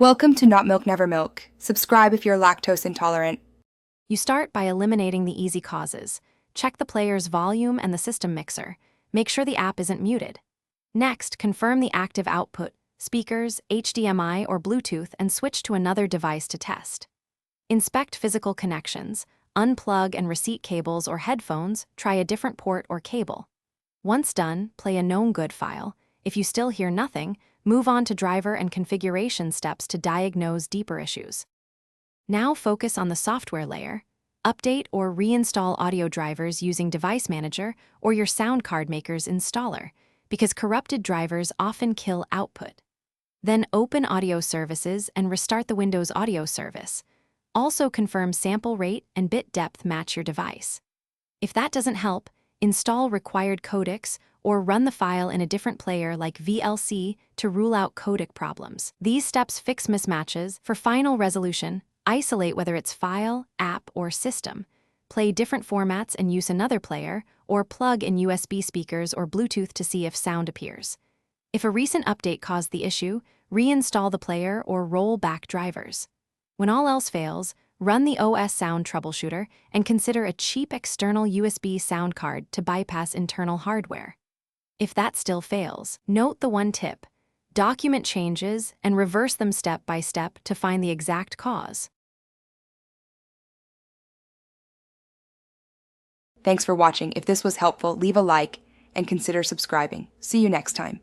Welcome to Not Milk Never Milk. Subscribe if you're lactose intolerant. You start by eliminating the easy causes. Check the player's volume and the system mixer. Make sure the app isn't muted. Next, confirm the active output, speakers, HDMI, or Bluetooth, and switch to another device to test. Inspect physical connections. Unplug and receipt cables or headphones, try a different port or cable. Once done, play a known good file. If you still hear nothing, move on to driver and configuration steps to diagnose deeper issues. Now focus on the software layer. Update or reinstall audio drivers using Device Manager or your sound card maker's installer, because corrupted drivers often kill output. Then open Audio Services and restart the Windows Audio Service. Also confirm sample rate and bit depth match your device. If that doesn't help, install required codecs or run the file in a different player like VLC to rule out codec problems. These steps fix mismatches. For final resolution, isolate whether it's file, app, or system. Play different formats and use another player, or plug in USB speakers or Bluetooth to see if sound appears. If a recent update caused the issue, reinstall the player or roll back drivers. When all else fails, run the OS Sound Troubleshooter and consider a cheap external USB sound card to bypass internal hardware. If that still fails, note the one tip: document changes and reverse them step by step to find the exact cause. Thanks for watching. If this was helpful, leave a like and consider subscribing. See you next time.